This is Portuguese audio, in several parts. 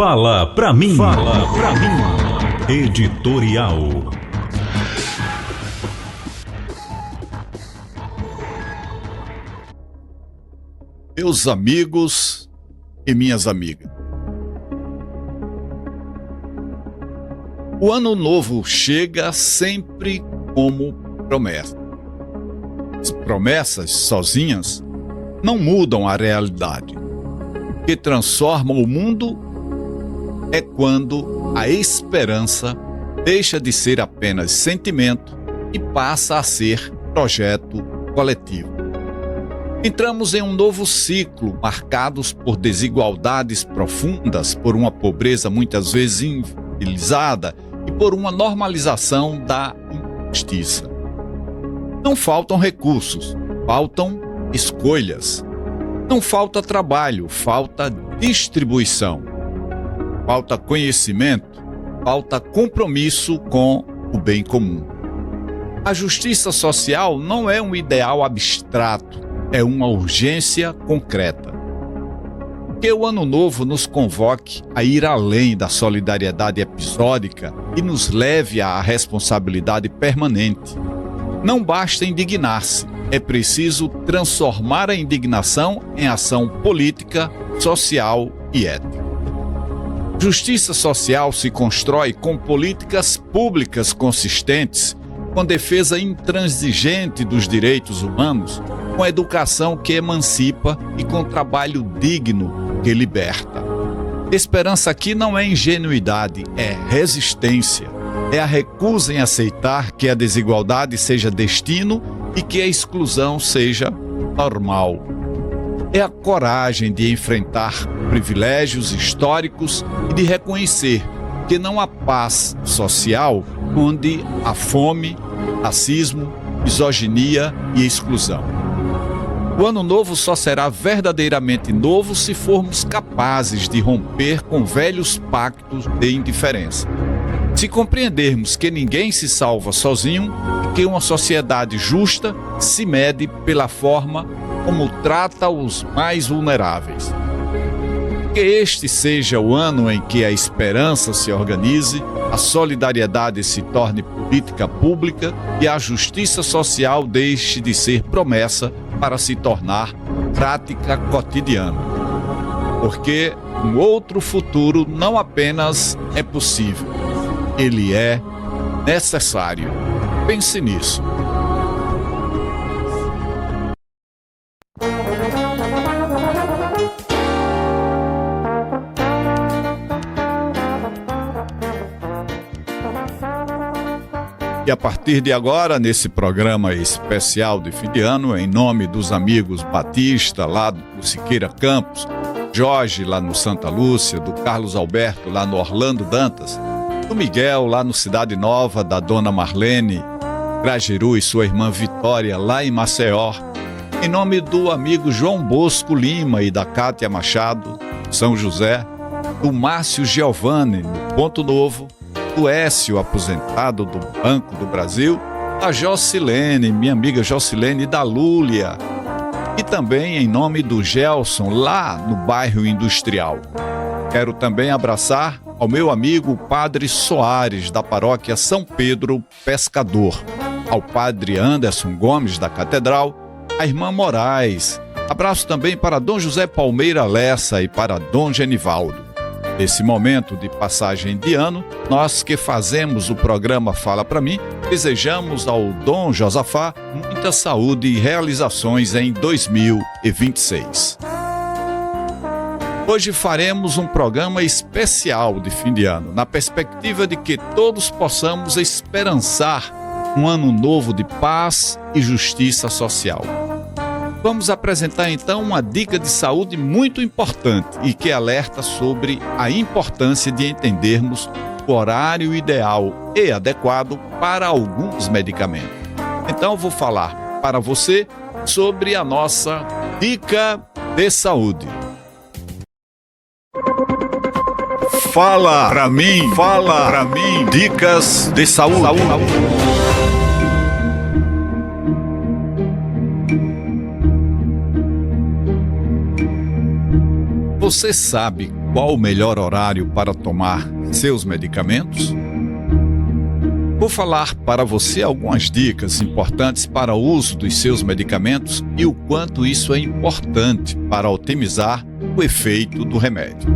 Fala pra mim. Fala pra mim. Editorial. Meus amigos e minhas amigas. O ano novo chega sempre como promessa. As promessas sozinhas não mudam a realidade. O que transforma o mundo é quando a esperança deixa de ser apenas sentimento e passa a ser projeto coletivo. Entramos em um novo ciclo, marcados por desigualdades profundas, por uma pobreza muitas vezes inviabilizada e por uma normalização da injustiça. Não faltam recursos, faltam escolhas. Não falta trabalho, falta distribuição. Falta conhecimento, falta compromisso com o bem comum. A justiça social não é um ideal abstrato, é uma urgência concreta. Que o Ano Novo nos convoque a ir além da solidariedade episódica e nos leve à responsabilidade permanente. Não basta indignar-se, é preciso transformar a indignação em ação política, social e ética. Justiça social se constrói com políticas públicas consistentes, com defesa intransigente dos direitos humanos, com educação que emancipa e com trabalho digno que liberta. Esperança aqui não é ingenuidade, é resistência. É a recusa em aceitar que a desigualdade seja destino e que a exclusão seja normal. É a coragem de enfrentar privilégios históricos e de reconhecer que não há paz social onde há fome, racismo, misoginia e exclusão. O Ano Novo só será verdadeiramente novo se formos capazes de romper com velhos pactos de indiferença. Se compreendermos que ninguém se salva sozinho e que uma sociedade justa se mede pela forma como trata os mais vulneráveis. Que este seja o ano em que a esperança se organize, a solidariedade se torne política pública e a justiça social deixe de ser promessa para se tornar prática cotidiana. Porque um outro futuro não apenas é possível, ele é necessário. Pense nisso. E a partir de agora, nesse programa especial de fim de ano, em nome dos amigos Batista, lá do Siqueira Campos, Jorge, lá no Santa Lúcia, do Carlos Alberto, lá no Orlando Dantas, do Miguel, lá no Cidade Nova, da Dona Marlene Grajeru e sua irmã Vitória, lá em Maceió, em nome do amigo João Bosco Lima e da Cátia Machado, São José, do Márcio Giovanni, no Ponto Novo, do Écio, aposentado do Banco do Brasil, da Jocilene, minha amiga Jocilene, da Lúlia, e também em nome do Gelson, lá no bairro Industrial. Quero também abraçar ao meu amigo Padre Soares, da paróquia São Pedro Pescador, ao Padre Anderson Gomes, da Catedral, a irmã Moraes. Abraço também para Dom José Palmeira Lessa e para Dom Genivaldo. Nesse momento de passagem de ano, nós que fazemos o programa Fala Pra Mim, desejamos ao Dom Josafá muita saúde e realizações em 2026. Hoje faremos um programa especial de fim de ano, na perspectiva de que todos possamos esperançar um ano novo de paz e justiça social. Vamos apresentar então uma dica de saúde muito importante e que alerta sobre a importância de entendermos o horário ideal e adequado para alguns medicamentos. Então vou falar para você sobre a nossa dica de saúde. Fala pra mim, dicas de saúde. Você sabe qual o melhor horário para tomar seus medicamentos? Vou falar para você algumas dicas importantes para o uso dos seus medicamentos e o quanto isso é importante para otimizar o efeito do remédio.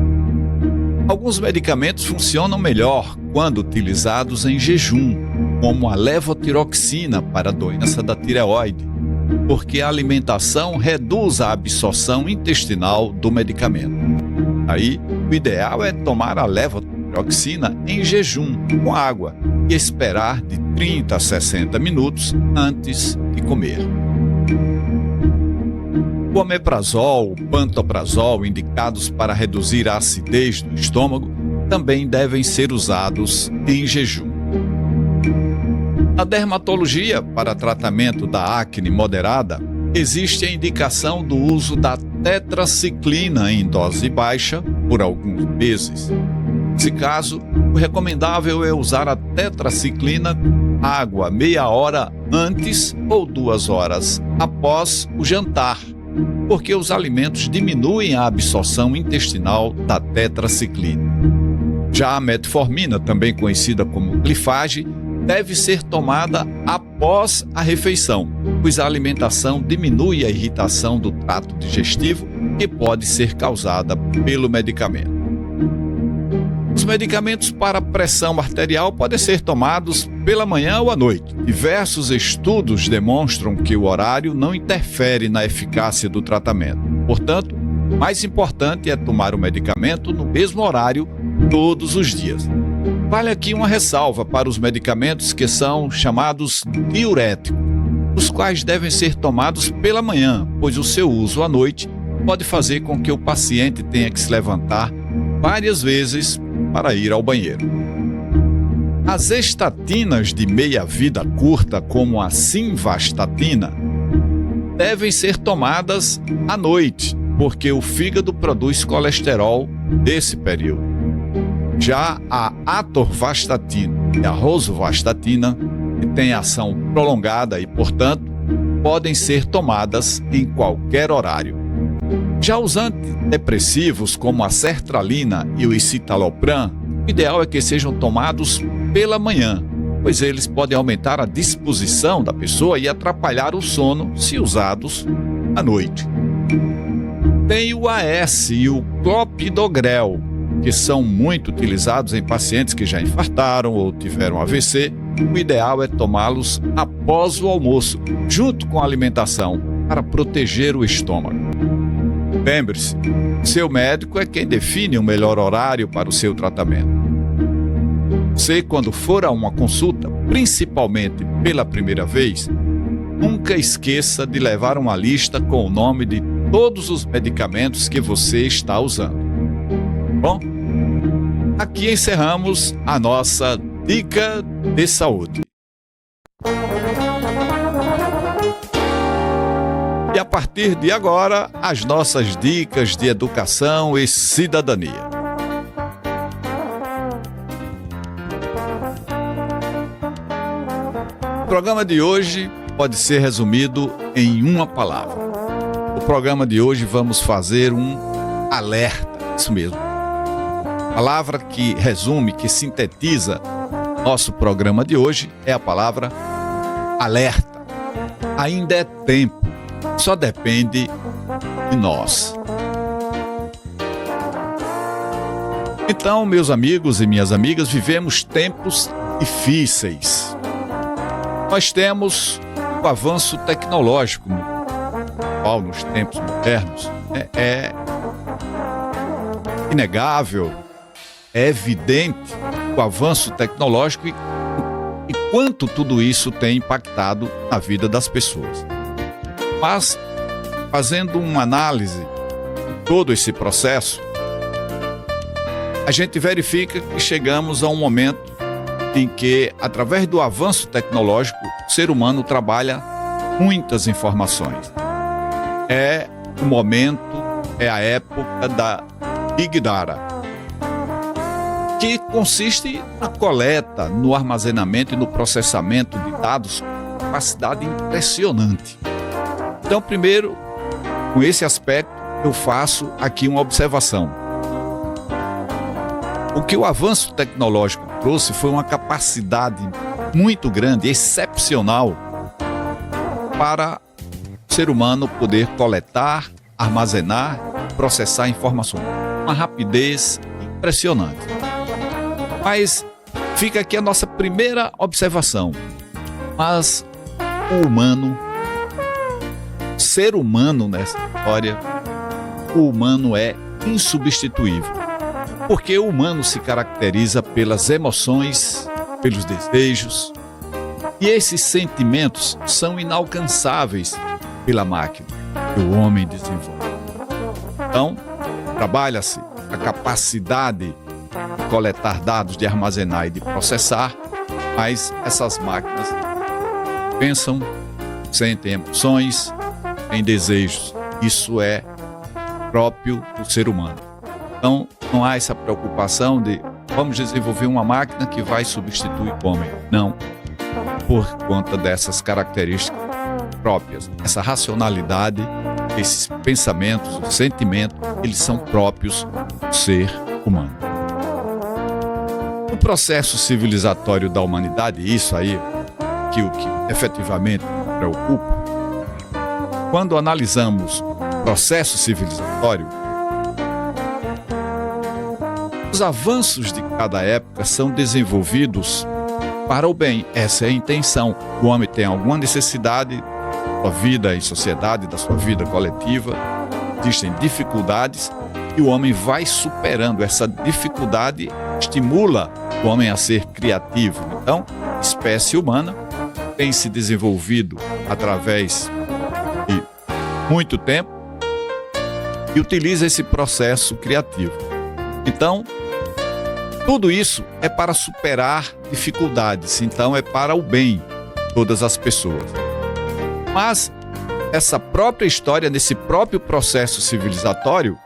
Alguns medicamentos funcionam melhor quando utilizados em jejum, como a levotiroxina para a doença da tireoide, porque a alimentação reduz a absorção intestinal do medicamento. Aí, o ideal é tomar a levotiroxina em jejum, com água, e esperar de 30 a 60 minutos antes de comer. O omeprazol, o pantoprazol, indicados para reduzir a acidez do estômago, também devem ser usados em jejum. Na dermatologia, para tratamento da acne moderada, existe a indicação do uso da tetraciclina em dose baixa por alguns meses. Nesse caso, o recomendável é usar a tetraciclina água meia hora antes ou 2 horas após o jantar, porque os alimentos diminuem a absorção intestinal da tetraciclina. Já a metformina, também conhecida como glifage, deve ser tomada após a refeição, pois a alimentação diminui a irritação do trato digestivo que pode ser causada pelo medicamento. Os medicamentos para pressão arterial podem ser tomados pela manhã ou à noite. Diversos estudos demonstram que o horário não interfere na eficácia do tratamento. Portanto, o mais importante é tomar o medicamento no mesmo horário todos os dias. Vale aqui uma ressalva para os medicamentos que são chamados diuréticos, os quais devem ser tomados pela manhã, pois o seu uso à noite pode fazer com que o paciente tenha que se levantar várias vezes para ir ao banheiro. As estatinas de meia-vida curta, como a simvastatina, devem ser tomadas à noite, porque o fígado produz colesterol nesse período. Já a atorvastatina e a rosuvastatina, que têm ação prolongada e, portanto, podem ser tomadas em qualquer horário. Já os antidepressivos, como a sertralina e o escitalopram, o ideal é que sejam tomados pela manhã, pois eles podem aumentar a disposição da pessoa e atrapalhar o sono se usados à noite. Tem o AS e o clopidogrel, que são muito utilizados em pacientes que já infartaram ou tiveram AVC. O ideal é tomá-los após o almoço, junto com a alimentação, para proteger o estômago. Lembre-se, seu médico é quem define o melhor horário para o seu tratamento. Você, quando for a uma consulta, principalmente pela primeira vez, nunca esqueça de levar uma lista com o nome de todos os medicamentos que você está usando. Bom, aqui encerramos a nossa dica de saúde. E a partir de agora, as nossas dicas de educação e cidadania. O programa de hoje pode ser resumido em uma palavra. No programa de hoje vamos fazer um alerta, isso mesmo. A palavra que resume, que sintetiza nosso programa de hoje é a palavra alerta. Ainda é tempo. Só depende de nós. Então, meus amigos e minhas amigas, vivemos tempos difíceis. Nós temos o avanço tecnológico, nos tempos modernos. É inegável, é evidente o avanço tecnológico e quanto tudo isso tem impactado a vida das pessoas. Mas, fazendo uma análise de todo esse processo, a gente verifica que chegamos a um momento em que, através do avanço tecnológico, o ser humano trabalha muitas informações. É o momento, é a época da Big Data, que consiste na coleta, no armazenamento e no processamento de dados com capacidade impressionante. Então, primeiro, com esse aspecto, eu faço aqui uma observação. O que o avanço tecnológico trouxe foi uma capacidade muito grande, excepcional, para o ser humano poder coletar, armazenar, processar informações. Uma rapidez impressionante. Mas fica aqui a nossa primeira observação. Mas o humano, ser humano nessa história, o humano é insubstituível. Porque o humano se caracteriza pelas emoções, pelos desejos, e esses sentimentos são inalcançáveis pela máquina que o homem desenvolve. Então, trabalha-se a capacidade de coletar dados, de armazenar e de processar, mas essas máquinas pensam, sentem emoções, têm desejos. Isso é próprio do ser humano. Então, não há essa preocupação de vamos desenvolver uma máquina que vai substituir o homem. Não. Por conta dessas características próprias, essa racionalidade, esses pensamentos, os sentimentos, eles são próprios do ser humano. O processo civilizatório da humanidade, isso aí, o que efetivamente me preocupa, quando analisamos o processo civilizatório, os avanços de cada época são desenvolvidos para o bem. Essa é a intenção. O homem tem alguma necessidade da sua vida em sociedade, da sua vida coletiva, existem dificuldades e o homem vai superando essa dificuldade, estimula o homem a ser criativo. Então, a espécie humana tem se desenvolvido através de muito tempo e utiliza esse processo criativo. Então, tudo isso é para superar dificuldades, então é para o bem de todas as pessoas. Mas essa própria história, nesse próprio processo civilizatório,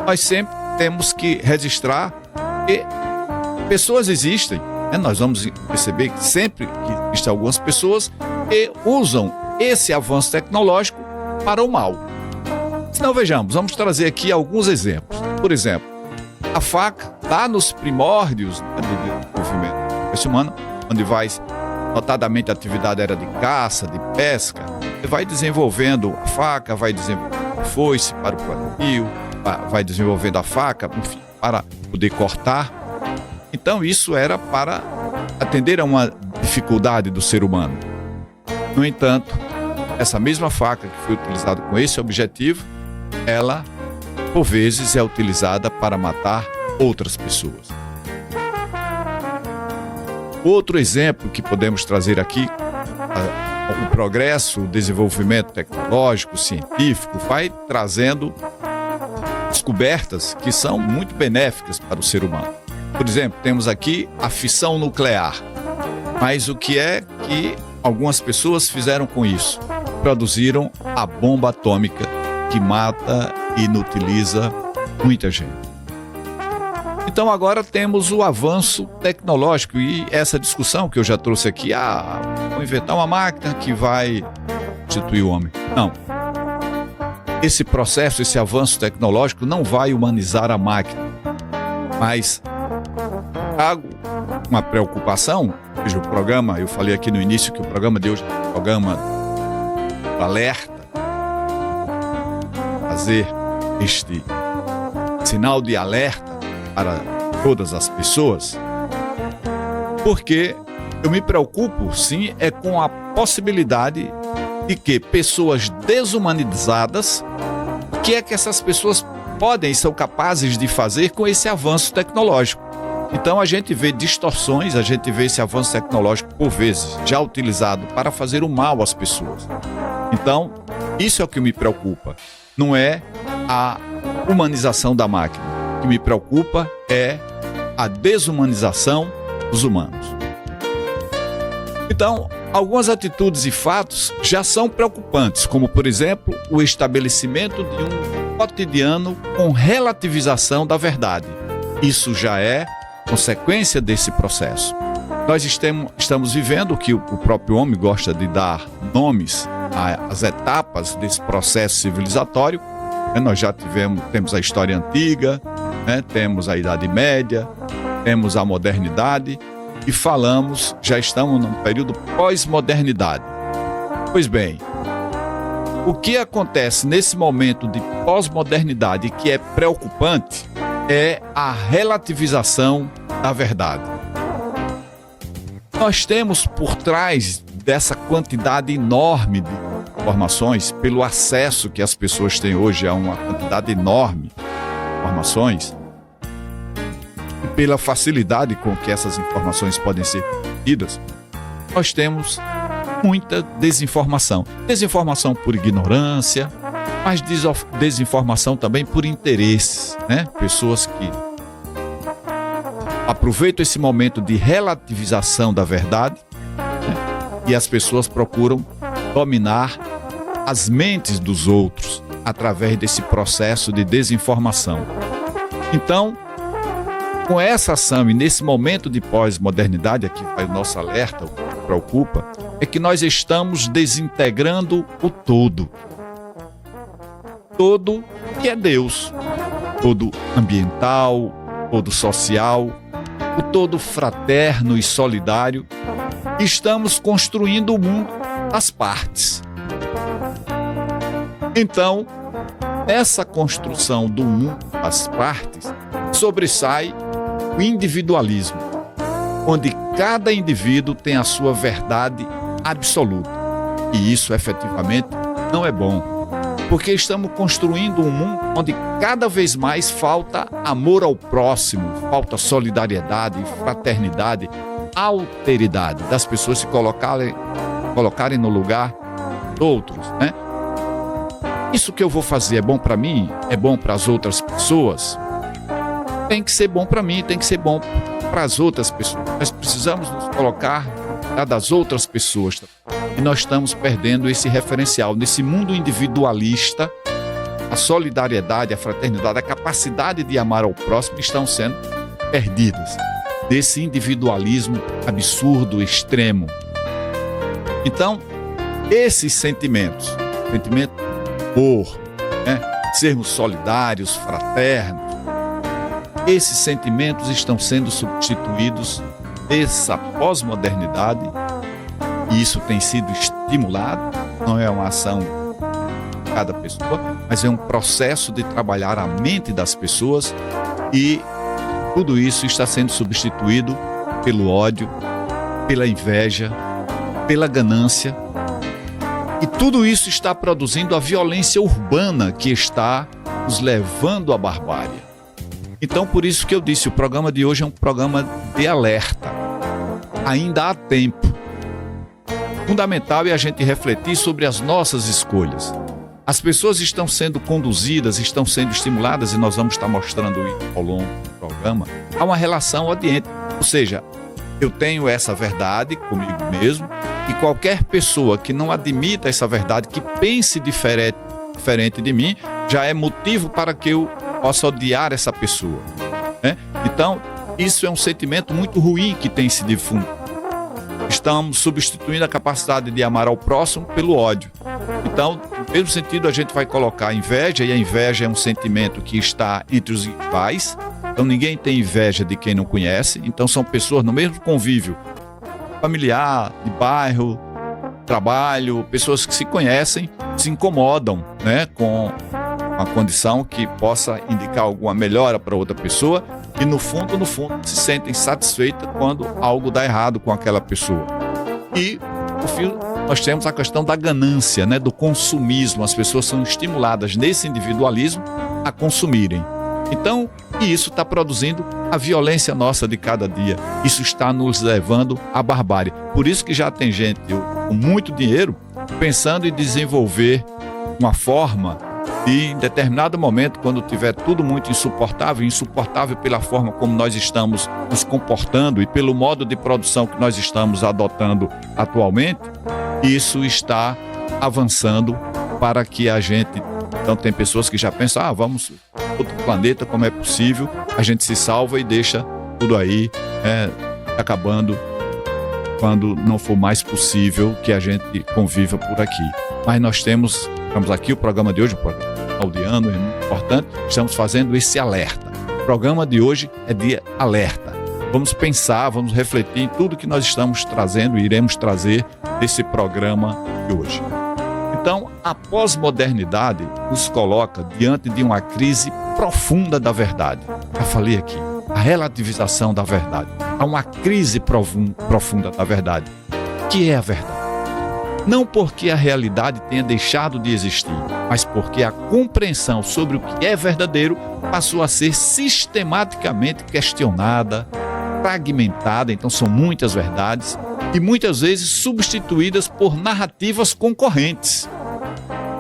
nós sempre temos que registrar que pessoas existem. Nós vamos perceber que sempre que existem algumas pessoas que usam esse avanço tecnológico para o mal. Então vejamos, vamos trazer aqui alguns exemplos. Por exemplo, a faca, lá nos primórdios do desenvolvimento da espécie humana, onde vai, notadamente, a atividade era de caça, de pesca, você vai desenvolvendo a faca, vai desenvolvendo a foice para o plantio, vai desenvolvendo a faca, enfim, para poder cortar. Então isso era para atender a uma dificuldade do ser humano. No entanto, essa mesma faca que foi utilizada com esse objetivo, ela por vezes é utilizada para matar outras pessoas. Outro exemplo que podemos trazer aqui, o progresso, o desenvolvimento tecnológico, científico, vai trazendo descobertas que são muito benéficas para o ser humano. Por exemplo, temos aqui a fissão nuclear. Mas o que é que algumas pessoas fizeram com isso? Produziram a bomba atômica que mata e inutiliza muita gente. Então agora temos o avanço tecnológico e essa discussão que eu já trouxe aqui, vou inventar uma máquina que vai substituir o homem. Não. Esse processo, esse avanço tecnológico não vai humanizar a máquina, mas trago uma preocupação. Veja, o programa, eu falei aqui no início que o programa de hoje é um programa do alerta, fazer este sinal de alerta para todas as pessoas, porque eu me preocupo, sim, é com a possibilidade de que pessoas desumanizadas, o que é que essas pessoas podem e são capazes de fazer com esse avanço tecnológico. Então a gente vê distorções, a gente vê esse avanço tecnológico, por vezes, já utilizado para fazer o mal às pessoas. Então, isso é o que me preocupa. Não é a humanização da máquina. O que me preocupa é a desumanização dos humanos. Então, algumas atitudes e fatos já são preocupantes, como, por exemplo, o estabelecimento de um cotidiano com relativização da verdade. Isso já é consequência desse processo. Nós estamos vivendo o que o próprio homem gosta de dar nomes às etapas desse processo civilizatório. Nós já temos a história antiga, temos a Idade Média, temos a modernidade e falamos, já estamos num período pós-modernidade. Pois bem, o que acontece nesse momento de pós-modernidade que é preocupante é a relativização da verdade. Nós temos por trás dessa quantidade enorme de informações, pelo acesso que as pessoas têm hoje a uma quantidade enorme de informações, e pela facilidade com que essas informações podem ser obtidas, nós temos muita desinformação. Desinformação por ignorância, mas desinformação também por interesses, né? Pessoas que aproveitam esse momento de relativização da verdade, né? E as pessoas procuram dominar as mentes dos outros através desse processo de desinformação. Então, com essa ação e nesse momento de pós-modernidade, aqui vai o nosso alerta, o que preocupa, é que nós estamos desintegrando o todo. Todo que é Deus. Todo ambiental, todo social, o todo fraterno e solidário. Estamos construindo o mundo às partes. Então, nessa construção do mundo às partes, sobressai o individualismo, onde cada indivíduo tem a sua verdade absoluta. E isso efetivamente não é bom, porque estamos construindo um mundo onde cada vez mais falta amor ao próximo, falta solidariedade, fraternidade, alteridade, das pessoas se colocarem no lugar de outros, né? Isso que eu vou fazer é bom para mim? É bom para as outras pessoas? Tem que ser bom para mim, tem que ser bom para as outras pessoas. Nós precisamos nos colocar das outras pessoas. E nós estamos perdendo esse referencial. Nesse mundo individualista, a solidariedade, a fraternidade, a capacidade de amar ao próximo estão sendo perdidas. Desse individualismo absurdo, extremo. Então, esses sentimentos, sentimento de amor, né? Sermos solidários, fraternos, esses sentimentos estão sendo substituídos dessa pós-modernidade, e isso tem sido estimulado, não é uma ação de cada pessoa, mas é um processo de trabalhar a mente das pessoas, e tudo isso está sendo substituído pelo ódio, pela inveja, pela ganância, e tudo isso está produzindo a violência urbana que está nos levando à barbárie. Então, por isso que eu disse, o programa de hoje é um programa de alerta. Ainda há tempo. Fundamental é a gente refletir sobre as nossas escolhas. As pessoas estão sendo conduzidas, estão sendo estimuladas, e nós vamos estar mostrando isso ao longo do programa, a uma relação odiante. Ou seja, eu tenho essa verdade comigo mesmo, e qualquer pessoa que não admita essa verdade, que pense diferente de mim, já é motivo para que eu possa odiar essa pessoa, né? Então, isso é um sentimento muito ruim que tem se difundido. Estamos substituindo a capacidade de amar ao próximo pelo ódio. Então, no mesmo sentido, a gente vai colocar a inveja, e a inveja é um sentimento que está entre os iguais. Então, ninguém tem inveja de quem não conhece. Então, são pessoas no mesmo convívio familiar, de bairro, trabalho, pessoas que se conhecem, se incomodam, né, com uma condição que possa indicar alguma melhora para outra pessoa, e no fundo, se sentem satisfeitas quando algo dá errado com aquela pessoa. E, por fim, nós temos a questão da ganância, né, do consumismo. As pessoas são estimuladas nesse individualismo a consumirem. Então, e isso está produzindo a violência nossa de cada dia. Isso está nos levando à barbárie. Por isso que já tem gente com muito dinheiro pensando em desenvolver uma forma de, em determinado momento, quando tiver tudo muito insuportável pela forma como nós estamos nos comportando e pelo modo de produção que nós estamos adotando atualmente, isso está avançando para que a gente... Então tem pessoas que já pensam, vamos outro planeta, como é possível, a gente se salva e deixa tudo aí acabando quando não for mais possível que a gente conviva por aqui. Mas nós estamos aqui, o programa de hoje, o programa de ano, é muito importante, estamos fazendo esse alerta. O programa de hoje é de alerta. vamos pensar, vamos refletir em tudo que nós estamos trazendo e iremos trazer desse programa de hoje. Então, a pós-modernidade nos coloca diante de uma crise profunda da verdade. Já falei aqui, a relativização da verdade. Há uma crise profunda da verdade. O que é a verdade? Não porque a realidade tenha deixado de existir, mas porque a compreensão sobre o que é verdadeiro passou a ser sistematicamente questionada, fragmentada, então são muitas verdades, e muitas vezes substituídas por narrativas concorrentes.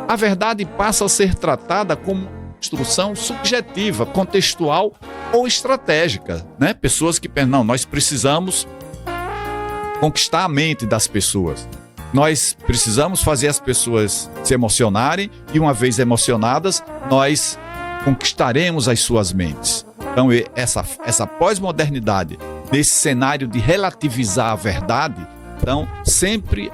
A verdade passa a ser tratada como construção subjetiva, contextual ou estratégica, né? Pessoas que pensam, não, nós precisamos conquistar a mente das pessoas. Nós precisamos fazer as pessoas se emocionarem e, uma vez emocionadas, nós conquistaremos as suas mentes. Então, essa pós-modernidade, nesse cenário de relativizar a verdade, então, sempre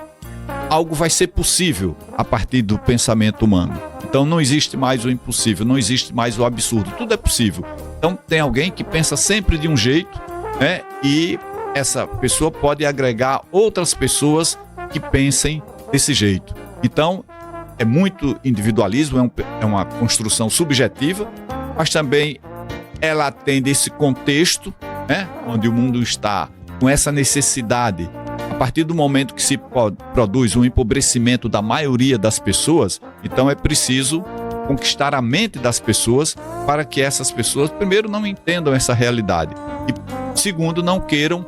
algo vai ser possível a partir do pensamento humano. Então, não existe mais o impossível, não existe mais o absurdo, tudo é possível. Então, tem alguém que pensa sempre de um jeito, né? E essa pessoa pode agregar outras pessoas que pensem desse jeito. Então, é muito individualismo, é uma construção subjetiva, mas também ela atende esse contexto, né, onde o mundo está com essa necessidade. A partir do momento que se produz um empobrecimento da maioria das pessoas, então é preciso conquistar a mente das pessoas para que essas pessoas, primeiro, não entendam essa realidade e, segundo, não queiram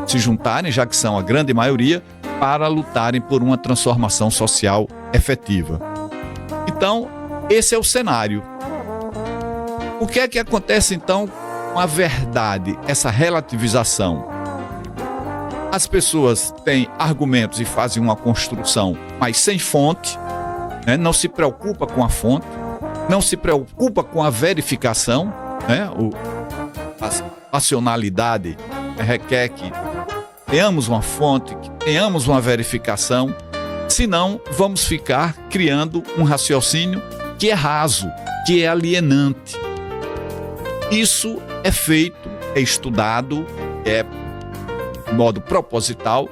se juntarem, já que são a grande maioria, para lutarem por uma transformação social efetiva. Então, esse é o cenário. O que é que acontece, então, com a verdade, essa relativização? As pessoas têm argumentos e fazem uma construção, mas sem fonte, né? Não se preocupa com a fonte, não se preocupa com a verificação, né? A racionalidade requer que tenhamos uma fonte, que tenhamos uma verificação, senão vamos ficar criando um raciocínio que é raso, que é alienante. Isso é feito, é estudado, é de modo proposital,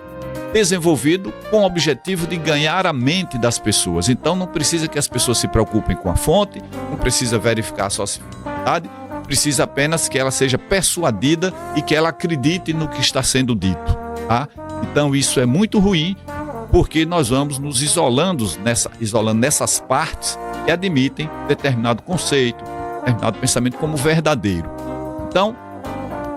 desenvolvido com o objetivo de ganhar a mente das pessoas. Então não precisa que as pessoas se preocupem com a fonte, não precisa verificar a sua sinceridade, precisa apenas que ela seja persuadida e que ela acredite no que está sendo dito. Tá? Então isso é muito ruim, porque nós vamos nos isolando nessas partes que admitem determinado conceito, determinado pensamento como verdadeiro. Então,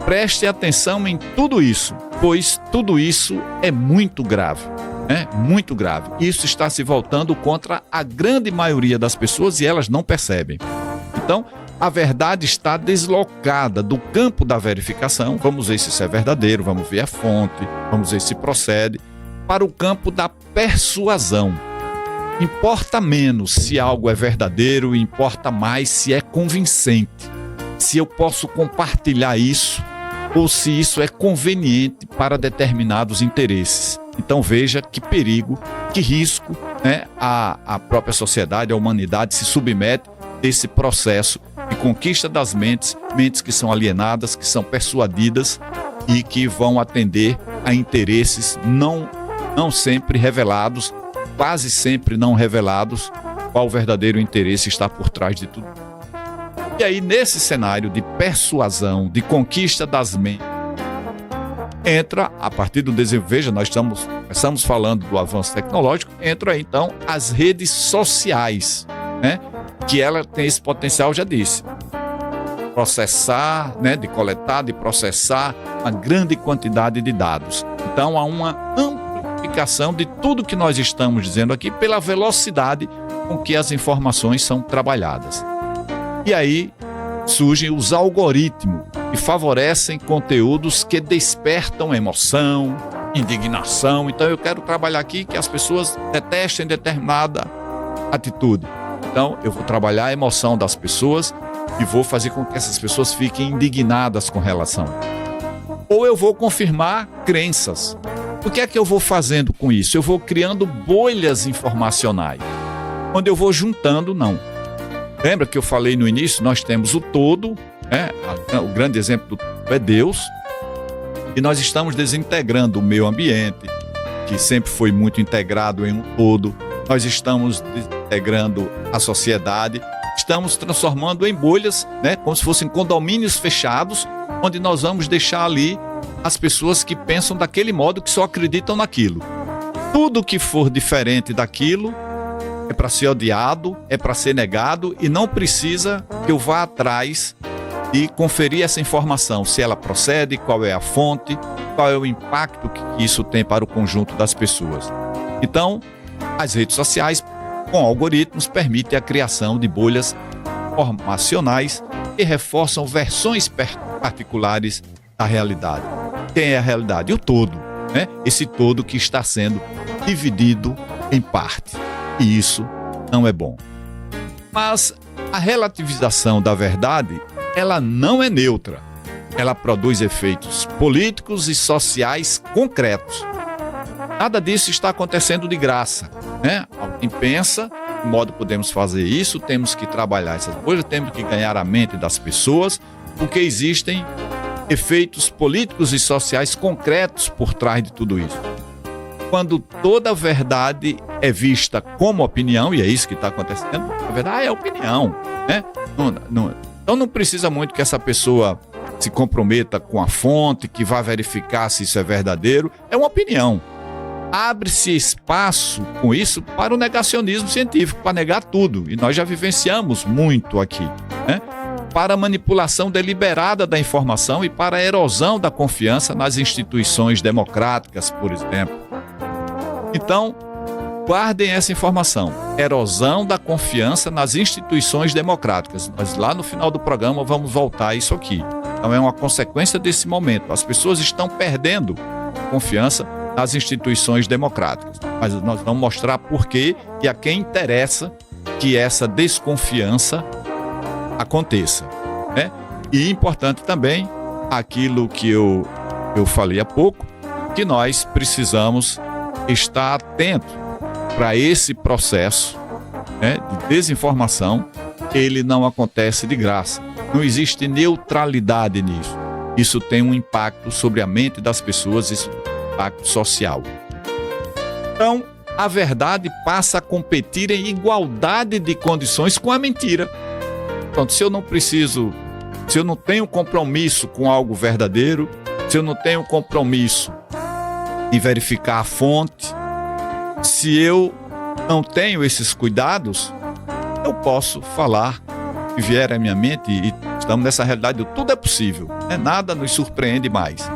preste atenção em tudo isso, pois tudo isso é muito grave, né? Muito grave. Isso está se voltando contra a grande maioria das pessoas e elas não percebem. Então, a verdade está deslocada do campo da verificação, vamos ver se isso é verdadeiro, vamos ver a fonte, vamos ver se procede, para o campo da persuasão. Importa menos se algo é verdadeiro, importa mais se é convincente, se eu posso compartilhar isso ou se isso é conveniente para determinados interesses. Então veja que perigo, que risco, né, a própria sociedade, a humanidade se submete a esse processo de conquista das mentes, mentes que são alienadas, que são persuadidas e que vão atender a interesses não sempre revelados, quase sempre não revelados, qual o verdadeiro interesse está por trás de tudo. E aí, nesse cenário de persuasão, de conquista das mentes, entra, a partir do desenvolvimento, veja, nós estamos falando do avanço tecnológico, entra aí, então, as redes sociais, né? Que ela tem esse potencial, já disse, processar, né? De coletar, de processar uma grande quantidade de dados. Então, há uma amplificação de tudo que nós estamos dizendo aqui pela velocidade com que as informações são trabalhadas. E aí surgem os algoritmos que favorecem conteúdos que despertam emoção, indignação. Então eu quero trabalhar aqui que as pessoas detestem determinada atitude. Então eu vou trabalhar a emoção das pessoas e vou fazer com que essas pessoas fiquem indignadas com relação. Ou eu vou confirmar crenças. O que é que eu vou fazendo com isso? Eu vou criando bolhas informacionais, onde eu vou juntando, não. Lembra que eu falei no início? Nós temos o todo, né? O grande exemplo do todo é Deus. E nós estamos desintegrando o meio ambiente, que sempre foi muito integrado em um todo. Nós estamos desintegrando a sociedade, estamos transformando em bolhas, né, como se fossem condomínios fechados, onde nós vamos deixar ali as pessoas que pensam daquele modo, que só acreditam naquilo. Tudo que for diferente daquilo é para ser odiado, é para ser negado, e não precisa que eu vá atrás e conferir essa informação, se ela procede, qual é a fonte, qual é o impacto que isso tem para o conjunto das pessoas. Então, as redes sociais, com algoritmos, permitem a criação de bolhas informacionais que reforçam versões particulares da realidade. Quem é a realidade? O todo, né? Esse todo que está sendo dividido em parte. E isso não é bom. Mas a relativização da verdade, ela não é neutra. Ela produz efeitos políticos e sociais concretos. Nada disso está acontecendo de graça, né? Alguém pensa, de modo podemos fazer isso, temos que trabalhar essas coisas, temos que ganhar a mente das pessoas, porque existem efeitos políticos e sociais concretos por trás de tudo isso. Quando toda a verdade é vista como opinião, e é isso que está acontecendo, a verdade é opinião, né? Então não precisa muito que essa pessoa se comprometa com a fonte, que vá verificar se isso é verdadeiro, é uma opinião. Abre-se espaço com isso para o negacionismo científico, para negar tudo, e nós já vivenciamos muito aqui, né? Para a manipulação deliberada da informação e para a erosão da confiança nas instituições democráticas, por exemplo. Então, guardem essa informação. Erosão da confiança nas instituições democráticas. Nós lá no final do programa vamos voltar a isso aqui. Então é uma consequência desse momento. As pessoas estão perdendo confiança nas instituições democráticas. Mas nós vamos mostrar por quê e a quem interessa que essa desconfiança aconteça, né? E importante também aquilo que eu falei há pouco, que nós precisamos estar atento para esse processo, né, de desinformação. Ele não acontece de graça. Não existe neutralidade nisso. Isso tem um impacto sobre a mente das pessoas, isso tem um impacto social. Então, a verdade passa a competir em igualdade de condições com a mentira. Então, se eu não tenho compromisso com algo verdadeiro, se eu não tenho compromisso em verificar a fonte, se eu não tenho esses cuidados, eu posso falar o que vier à minha mente, e estamos nessa realidade, tudo é possível, né? Nada nos surpreende mais.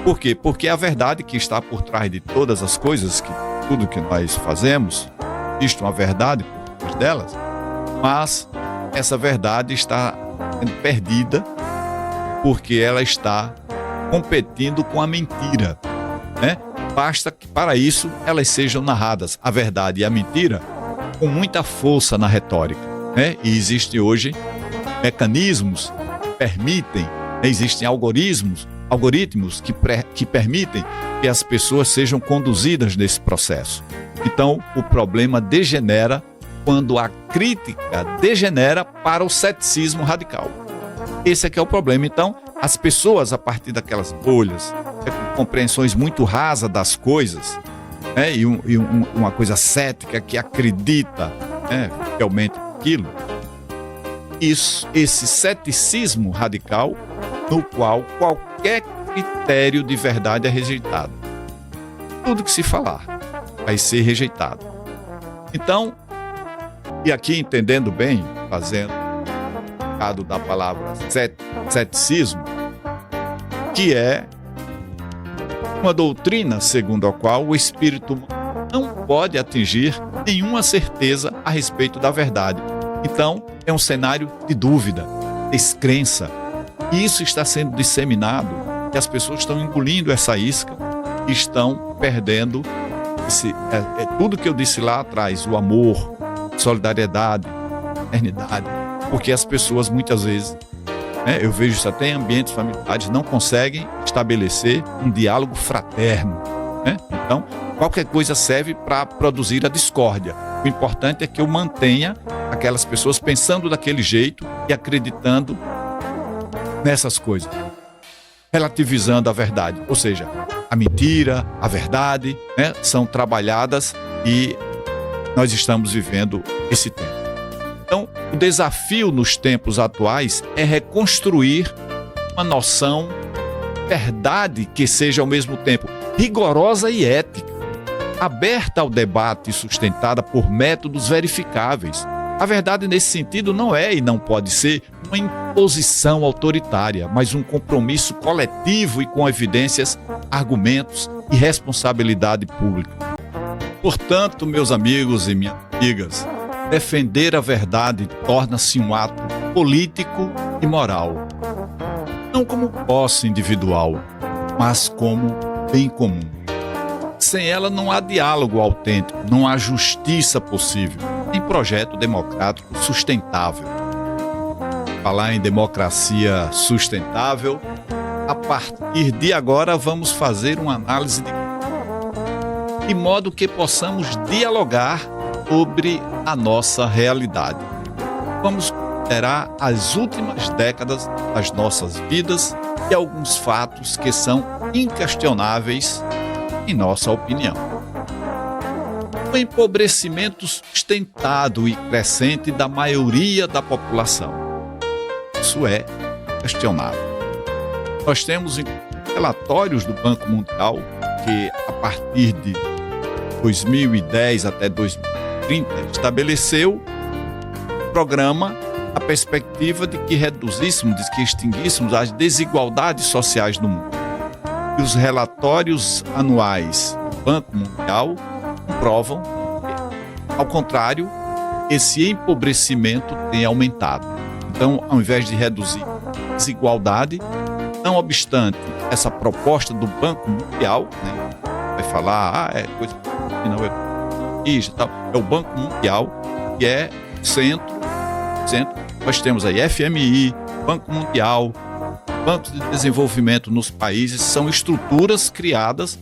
Por quê? Porque a verdade que está por trás de todas as coisas, tudo que nós fazemos, existe uma verdade por trás delas, mas essa verdade está sendo perdida porque ela está competindo com a mentira, né? Basta que para isso elas sejam narradas, a verdade e a mentira, com muita força na retórica, né? E existem hoje mecanismos que permitem, né? Existem algoritmos que permitem que as pessoas sejam conduzidas nesse processo. Então, o problema degenera quando a crítica degenera para o ceticismo radical. Esse é que é o problema. Então, as pessoas, a partir daquelas bolhas, com compreensões muito rasas das coisas, né, e uma coisa cética que acredita, né, realmente naquilo, esse ceticismo radical, no qual qualquer critério de verdade é rejeitado. Tudo que se falar vai ser rejeitado. Então, e aqui entendendo bem, fazendo o caso da palavra ceticismo, que é uma doutrina segundo a qual o espírito humano não pode atingir nenhuma certeza a respeito da verdade. Então, é um cenário de dúvida, descrença. E isso está sendo disseminado, e as pessoas estão engolindo essa isca, e estão perdendo tudo que eu disse lá atrás, o amor, solidariedade, eternidade, porque as pessoas muitas vezes, né, eu vejo isso até em ambientes familiares, não conseguem estabelecer um diálogo fraterno, né? Então, qualquer coisa serve para produzir a discórdia. O importante é que eu mantenha aquelas pessoas pensando daquele jeito e acreditando nessas coisas. relativizando a verdade. Ou seja, a mentira, a verdade, né, são trabalhadas e nós estamos vivendo esse tempo. Então, o desafio nos tempos atuais é reconstruir uma noção de verdade que seja ao mesmo tempo rigorosa e ética, aberta ao debate e sustentada por métodos verificáveis. A verdade, nesse sentido, não é e não pode ser uma imposição autoritária, mas um compromisso coletivo e com evidências, argumentos e responsabilidade pública. Portanto, meus amigos e minhas amigas, defender a verdade torna-se um ato político e moral, não como posse individual, mas como bem comum. Sem ela não há diálogo autêntico, não há justiça possível, nem projeto democrático sustentável. Falar em democracia sustentável, a partir de agora vamos fazer uma análise de modo que possamos dialogar sobre a nossa realidade. Vamos considerar as últimas décadas das nossas vidas e alguns fatos que são inquestionáveis em nossa opinião. O empobrecimento sustentado e crescente da maioria da população. Isso é questionável. Nós temos relatórios do Banco Mundial que, a partir de 2010 até 2030, estabeleceu um programa, a perspectiva de que reduzíssemos, de que extinguíssemos as desigualdades sociais no mundo. E os relatórios anuais do Banco Mundial comprovam que, ao contrário, esse empobrecimento tem aumentado. Então, ao invés de reduzir a desigualdade, não obstante essa proposta do Banco Mundial, né, vai falar, é coisa que não é isso, tal, é o Banco Mundial que é centro, nós temos aí FMI, Banco Mundial, Bancos de Desenvolvimento nos países, são estruturas criadas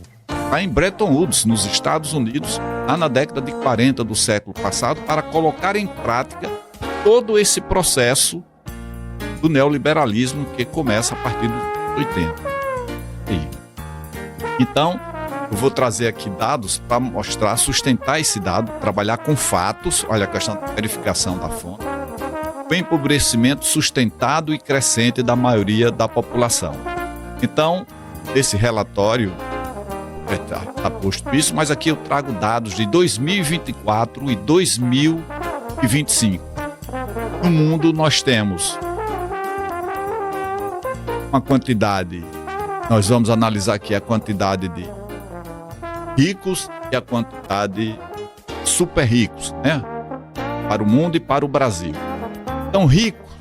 lá em Bretton Woods, nos Estados Unidos, lá na década de 40 do século passado, para colocar em prática todo esse processo do neoliberalismo que começa a partir dos 80. Então, eu vou trazer aqui dados para mostrar, sustentar esse dado, trabalhar com fatos, olha a questão da verificação da fonte, o empobrecimento sustentado e crescente da maioria da população. Então, esse relatório está posto isso, mas aqui eu trago dados de 2024 e 2025. No mundo nós temos uma quantidade, nós vamos analisar aqui a quantidade de ricos e a quantidade super ricos, né? Para o mundo e para o Brasil. Então, ricos,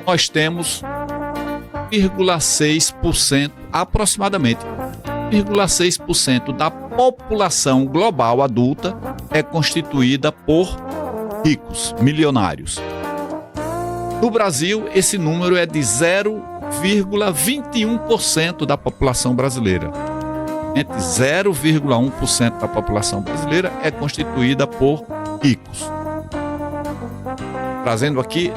nós temos 0,6% aproximadamente. 0,6% da população global adulta é constituída por ricos, milionários. No Brasil, esse número é de 0,21% da população brasileira. Entre 0,1% da população brasileira é constituída por ricos. Trazendo aqui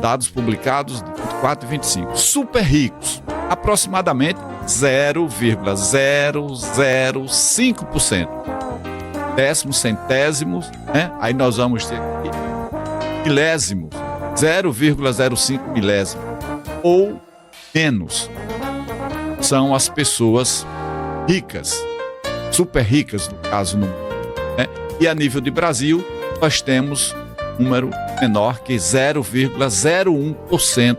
dados publicados de 24 e 25. Super ricos, aproximadamente 0,005%. Décimos, centésimos, né? Aí nós vamos ter aqui milésimos, 0,05 milésimo ou menos. São as pessoas ricas, super ricas no caso, né? E a nível de Brasil, nós temos um número menor que 0,01%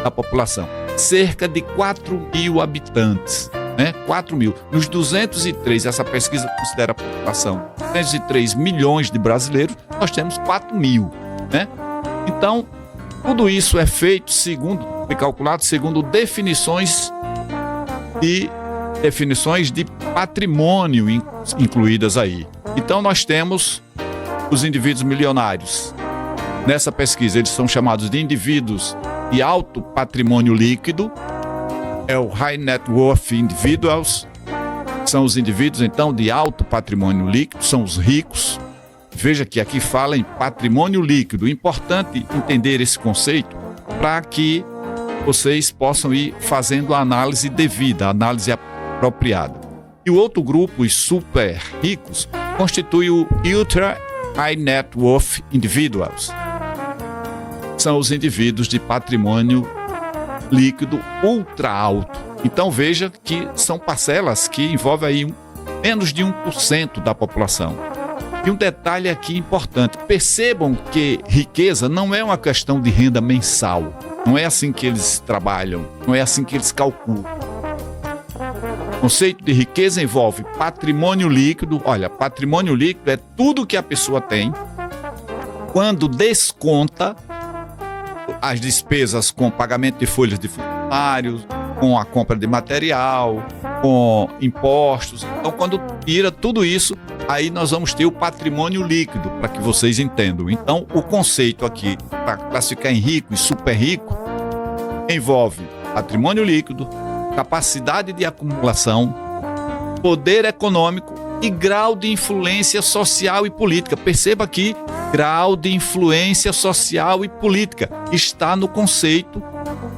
da população. Cerca de 4 mil habitantes, né? 4 mil. Nos 203, essa pesquisa considera a população, 203 milhões de brasileiros, nós temos 4 mil, né? Então, tudo isso é feito foi calculado segundo definições de patrimônio incluídas aí. Então, nós temos os indivíduos milionários. Nessa pesquisa, eles são chamados de indivíduos de alto patrimônio líquido, é o High Net Worth Individuals, são os indivíduos, então, de alto patrimônio líquido, são os ricos. Veja que aqui fala em patrimônio líquido. Importante entender esse conceito para que vocês possam ir fazendo a análise devida, a análise apropriada. E o outro grupo, os super ricos, constitui o Ultra High Net Worth Individuals. São os indivíduos de patrimônio líquido ultra alto. Então veja que são parcelas que envolvem aí menos de 1% da população. E um detalhe aqui importante, percebam que riqueza não é uma questão de renda mensal. Não é assim que eles trabalham, não é assim que eles calculam. O conceito de riqueza envolve patrimônio líquido. Olha, patrimônio líquido é tudo que a pessoa tem quando desconta as despesas com pagamento de folhas de funcionários, com a compra de material, com impostos. Então, quando tira tudo isso, aí nós vamos ter o patrimônio líquido, para que vocês entendam. Então, o conceito aqui, para classificar em rico e super rico, envolve patrimônio líquido, capacidade de acumulação, poder econômico e grau de influência social e política. Perceba aqui, grau de influência social e política está no conceito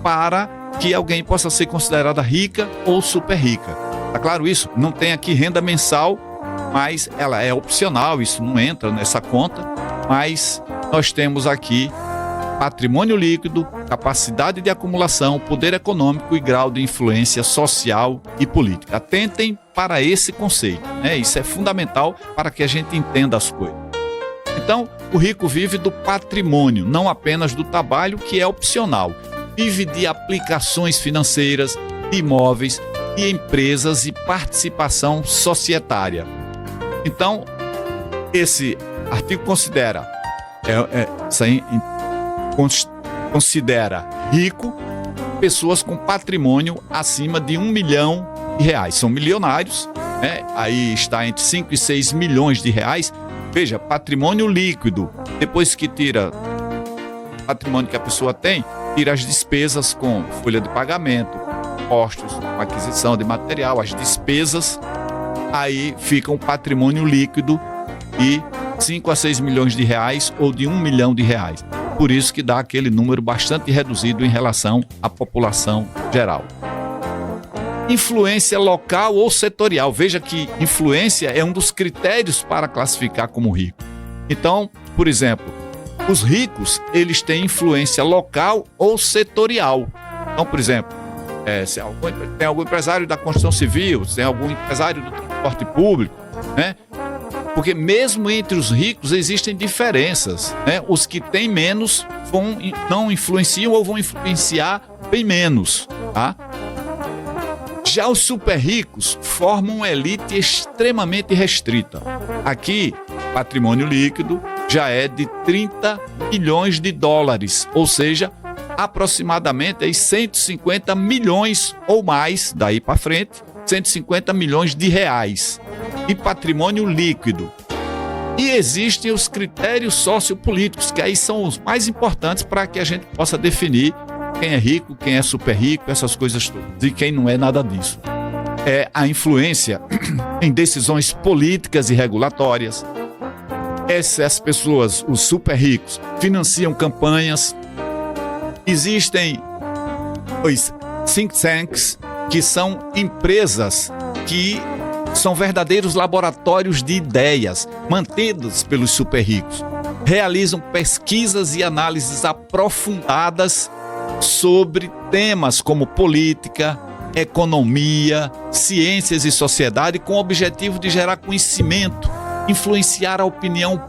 para que alguém possa ser considerada rica ou super rica. Tá claro isso? Não tem aqui renda mensal, mas ela é opcional, isso não entra nessa conta, mas nós temos aqui patrimônio líquido, capacidade de acumulação, poder econômico e grau de influência social e política. Atentem para esse conceito, né? Isso é fundamental para que a gente entenda as coisas. Então, o rico vive do patrimônio, não apenas do trabalho, que é opcional. Vive de aplicações financeiras, de imóveis, de empresas e participação societária. Então, esse artigo considera rico pessoas com patrimônio acima de R$1 milhão. São milionários, né? Aí está entre 5 e 6 milhões de reais. Veja, patrimônio líquido. Depois que tira o patrimônio que a pessoa tem, tira as despesas com folha de pagamento, impostos, aquisição de material, as despesas, aí fica um patrimônio líquido de 5 a 6 milhões de reais ou de R$1 milhão. Por isso que dá aquele número bastante reduzido em relação à população geral. Influência local ou setorial. Veja que influência é um dos critérios para classificar como rico. Então, por exemplo, os ricos, eles têm influência local ou setorial. Então, por exemplo, se tem algum empresário da construção civil, se tem algum empresário do transporte público, né? Porque mesmo entre os ricos existem diferenças, né? Os que têm menos não influenciam ou vão influenciar bem menos, tá? Já os super ricos formam uma elite extremamente restrita. Aqui, patrimônio líquido já é de 30 bilhões de dólares, ou seja, aproximadamente aí 150 milhões ou mais, daí para frente, 150 milhões de reais. E patrimônio líquido. E existem os critérios sociopolíticos, que aí são os mais importantes para que a gente possa definir quem é rico, quem é super rico, essas coisas todas, e quem não é nada disso. É a influência em decisões políticas e regulatórias. Essas pessoas, os super ricos, financiam campanhas. Existem os think tanks, que são empresas que são verdadeiros laboratórios de ideias, mantidos pelos super ricos. Realizam pesquisas e análises aprofundadas sobre temas como política, economia, ciências e sociedade, com o objetivo de gerar conhecimento, influenciar a opinião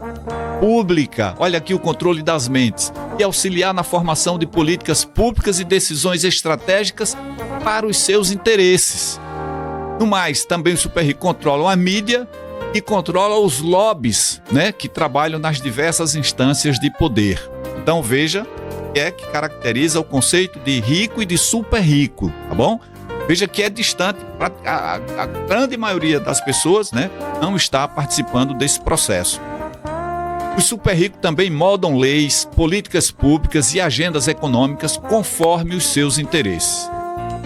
pública, olha aqui o controle das mentes, e auxiliar na formação de políticas públicas e decisões estratégicas para os seus interesses. No mais, também os super ricos controlam a mídia e controlam os lobbies, né, que trabalham nas diversas instâncias de poder. Então veja o que é que caracteriza o conceito de rico e de super rico, tá bom? Veja que é distante, a grande maioria das pessoas, né, não está participando desse processo. Os super ricos também moldam leis, políticas públicas e agendas econômicas conforme os seus interesses.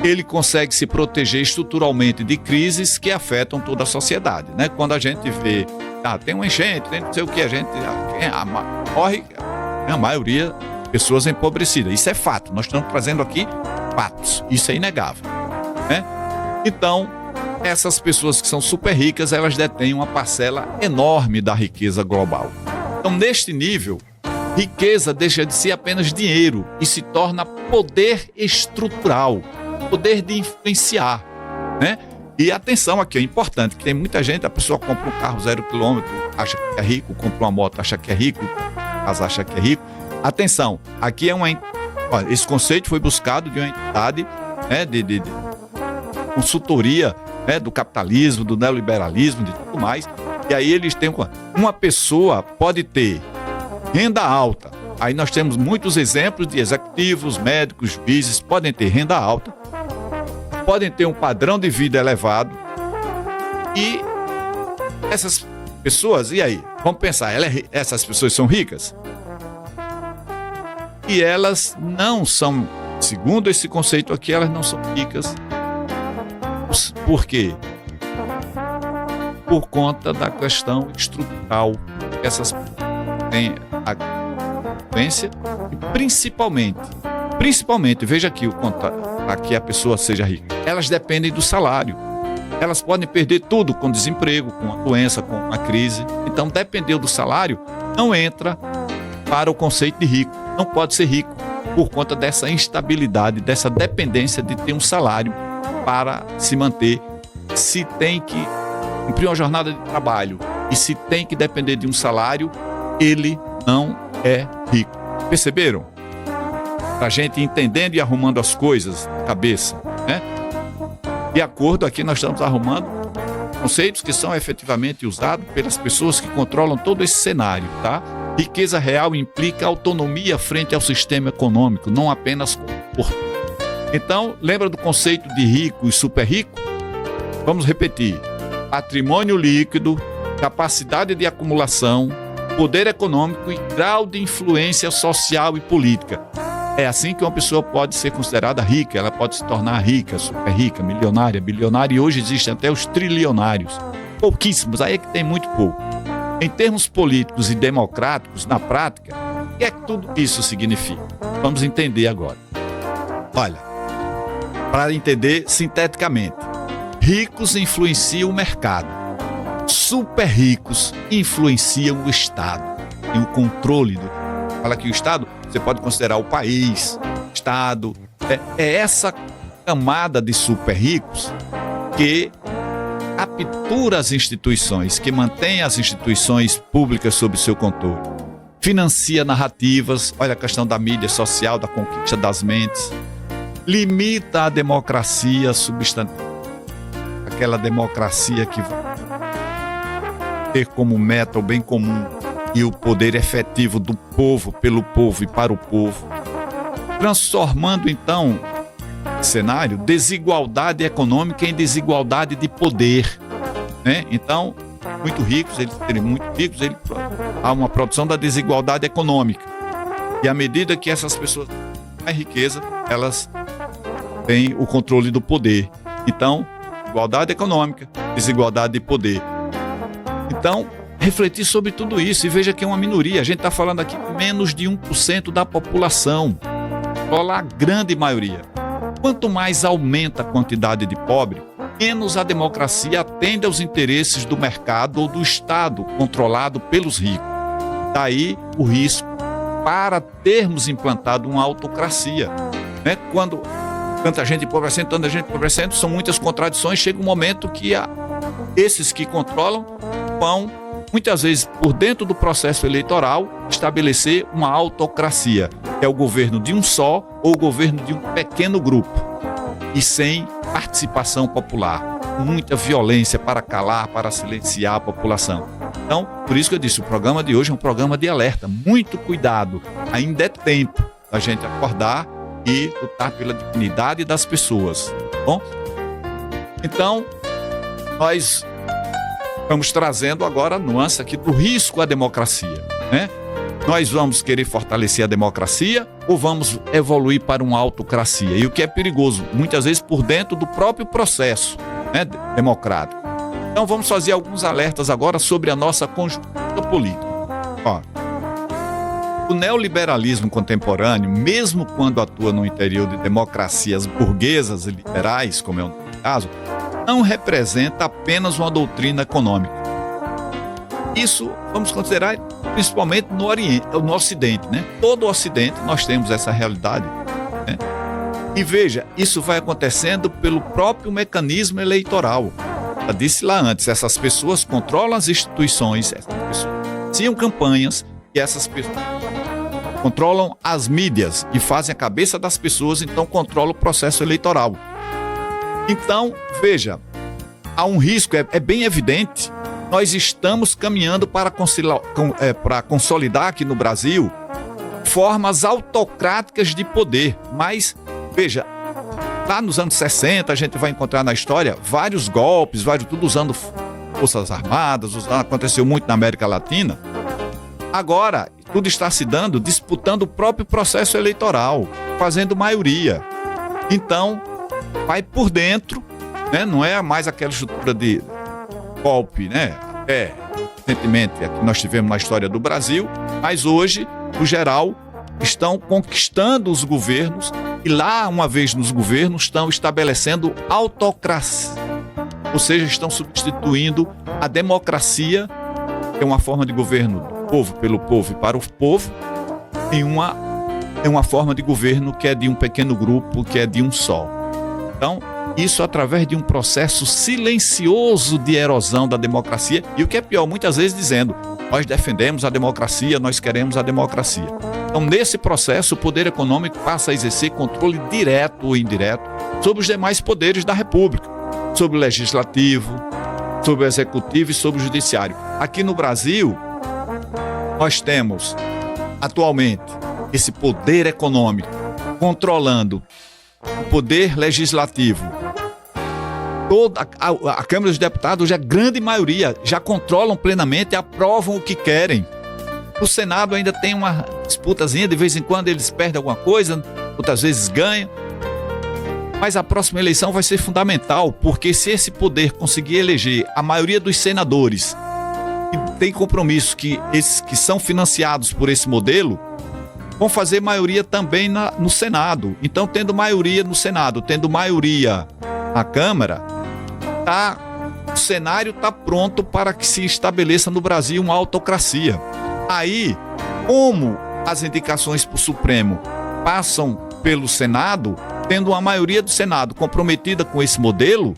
Ele consegue se proteger estruturalmente de crises que afetam toda a sociedade, né? Quando a gente vê, tem uma enchente, tem não sei o que, morre a maioria pessoas empobrecidas. Isso é fato. Nós estamos trazendo aqui Fatos. Isso é inegável, né? Então, essas pessoas que são super ricas, elas detêm uma parcela enorme da riqueza global. Então, neste nível, riqueza deixa de ser apenas dinheiro e se torna poder estrutural, poder de influenciar, né? E atenção aqui, é importante, que tem muita gente, a pessoa compra um carro 0 quilômetro, acha que é rico, compra uma moto, acha que é rico, acha que é rico. Atenção, aqui é olha, esse conceito foi buscado de uma entidade, né, de consultoria, né, do capitalismo, do neoliberalismo, de tudo mais. E aí eles têm uma pessoa pode ter renda alta. Aí nós temos muitos exemplos de executivos, médicos, juízes, podem ter renda alta, podem ter um padrão de vida elevado. E essas pessoas, e aí? Vamos pensar, essas pessoas são ricas? E elas não são, segundo esse conceito aqui, elas não são ricas. Por quê? Por conta da questão estrutural que essas pessoas têm a consequência e principalmente, veja aqui para que a pessoa seja rica, elas dependem do salário. Elas podem perder tudo com desemprego, com a doença, com a crise. Então, depender do salário não entra para o conceito de rico. Não pode ser rico por conta dessa instabilidade, dessa dependência de ter um salário para se manter. Se tem que cumprir uma jornada de trabalho e se tem que depender de um salário, ele não é rico. Perceberam? Para a gente entendendo e arrumando as coisas na cabeça, né? De acordo, aqui nós estamos arrumando conceitos que são efetivamente usados pelas pessoas que controlam todo esse cenário, tá? Riqueza real implica autonomia frente ao sistema econômico, não apenas conforto. Então, lembra do conceito de rico e super rico? Vamos repetir. Patrimônio líquido, capacidade de acumulação, poder econômico e grau de influência social e política. É assim que uma pessoa pode ser considerada rica, ela pode se tornar rica, super rica, milionária, bilionária, e hoje existem até os trilionários. Pouquíssimos, aí é que tem muito pouco. Em termos políticos e democráticos, na prática, o que é que tudo isso significa? Vamos entender agora. Olha, para entender sinteticamente, ricos influenciam o mercado, super ricos influenciam o Estado, tem o controle do... Fala que o Estado, você pode considerar o país, Estado, é essa camada de super ricos que captura as instituições, que mantém as instituições públicas sob seu controle, financia narrativas, olha a questão da mídia social, da conquista das mentes, limita a democracia substantiva, aquela democracia que vai ter como meta o bem comum e o poder efetivo do povo, pelo povo e para o povo, transformando então cenário, desigualdade econômica em desigualdade de poder, né? Então, muito ricos, há uma produção da desigualdade econômica. E à medida que essas pessoas têm mais riqueza, elas têm o controle do poder. Então, igualdade econômica, desigualdade de poder. Então, refletir sobre tudo isso e veja que é uma minoria. A gente está falando aqui de menos de 1% da população. Olha a grande maioria. Quanto mais aumenta a quantidade de pobre, menos a democracia atende aos interesses do mercado ou do Estado controlado pelos ricos. Daí o risco para termos implantado uma autocracia, né? Quando tanta gente empobrecendo, são muitas contradições. Chega um momento que esses que controlam vão, muitas vezes, por dentro do processo eleitoral, estabelecer uma autocracia. É o governo de um só ou o governo de um pequeno grupo. E sem participação popular. Muita violência para calar, para silenciar a população. Então, por isso que eu disse, o programa de hoje é um programa de alerta. Muito cuidado. Ainda é tempo da gente acordar e lutar pela dignidade das pessoas. Bom? Então, nós vamos trazendo agora a nuance aqui do risco à democracia, né? Nós vamos querer fortalecer a democracia ou vamos evoluir para uma autocracia? E o que é perigoso, muitas vezes por dentro do próprio processo, né, democrático. Então vamos fazer alguns alertas agora sobre a nossa conjuntura política. Ó, O neoliberalismo contemporâneo, mesmo quando atua no interior de democracias burguesas e liberais, como é o caso, não representa apenas uma doutrina econômica. Isso vamos considerar principalmente no Oriente, no Ocidente, né? Todo o Ocidente nós temos essa realidade, né? E veja, isso vai acontecendo pelo próprio mecanismo eleitoral. Eu disse lá antes, essas pessoas controlam as instituições, essas pessoas financiam campanhas e essas pessoas controlam as mídias e fazem a cabeça das pessoas, então controlam o processo eleitoral. Então, veja, há um risco, é bem evidente, nós estamos caminhando para consolidar aqui no Brasil formas autocráticas de poder, mas, veja, lá nos anos 60 a gente vai encontrar na história vários golpes, tudo usando forças armadas, aconteceu muito na América Latina. Agora, tudo está se dando disputando o próprio processo eleitoral, fazendo maioria. Então, vai por dentro, né? Não é mais aquela estrutura de golpe, né? Recentemente, que nós tivemos na história do Brasil, mas hoje, no geral, estão conquistando os governos e lá, uma vez nos governos, estão estabelecendo autocracia. Ou seja, estão substituindo a democracia, que é uma forma de governo do povo, pelo povo e para o povo, em uma forma de governo que é de um pequeno grupo, que é de um só. Então, isso através de um processo silencioso de erosão da democracia e o que é pior, muitas vezes dizendo, nós defendemos a democracia, nós queremos a democracia. Então, nesse processo, o poder econômico passa a exercer controle direto ou indireto sobre os demais poderes da República, sobre o legislativo, sobre o executivo e sobre o judiciário. Aqui no Brasil, nós temos, atualmente, esse poder econômico controlando o poder legislativo. Toda a Câmara dos Deputados, a grande maioria, já controlam plenamente e aprovam o que querem. O Senado ainda tem uma disputazinha, de vez em quando eles perdem alguma coisa, outras vezes ganham. Mas a próxima eleição vai ser fundamental, porque se esse poder conseguir eleger a maioria dos senadores, que tem compromisso que esses que são financiados por esse modelo, vão fazer maioria também no Senado. Então, tendo maioria no Senado, tendo maioria na Câmara, o cenário está pronto para que se estabeleça no Brasil uma autocracia. Aí, como as indicações para o Supremo passam pelo Senado, tendo uma maioria do Senado comprometida com esse modelo,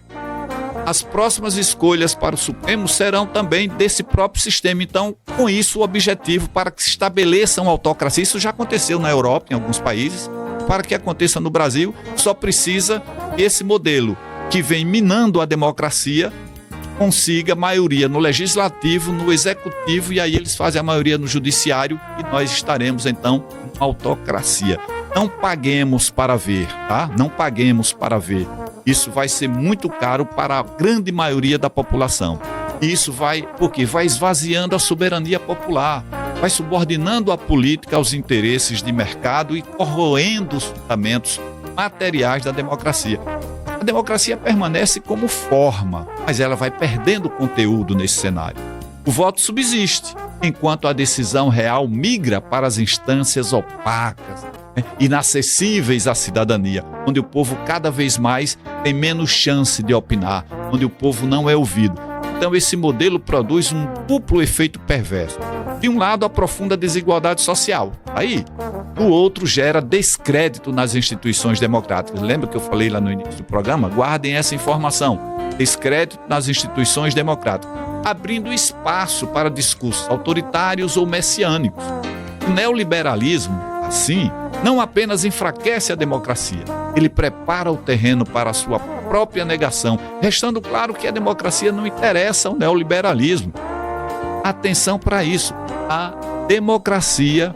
as próximas escolhas para o Supremo serão também desse próprio sistema. Então, com isso, o objetivo para que se estabeleça uma autocracia, isso já aconteceu na Europa, em alguns países, para que aconteça no Brasil, só precisa que esse modelo que vem minando a democracia consiga maioria no legislativo, no executivo, e aí eles fazem a maioria no judiciário e nós estaremos, então, em autocracia. Não paguemos para ver, tá? Não paguemos para ver. Isso vai ser muito caro para a grande maioria da população. E isso porque vai esvaziando a soberania popular, vai subordinando a política aos interesses de mercado e corroendo os fundamentos materiais da democracia. A democracia permanece como forma, mas ela vai perdendo conteúdo nesse cenário. O voto subsiste, enquanto a decisão real migra para as instâncias opacas, inacessíveis à cidadania, onde o povo cada vez mais tem menos chance de opinar, onde o povo não é ouvido. Então esse modelo produz um duplo efeito perverso. De um lado, aprofunda a desigualdade social. Aí, do outro, gera descrédito nas instituições democráticas. Lembra que eu falei lá no início do programa? Guardem essa informação. Descrédito nas instituições democráticas, abrindo espaço para discursos autoritários ou messiânicos. O neoliberalismo, assim, não apenas enfraquece a democracia, ele prepara o terreno para a sua própria negação, restando claro que a democracia não interessa ao neoliberalismo. Atenção para isso, a democracia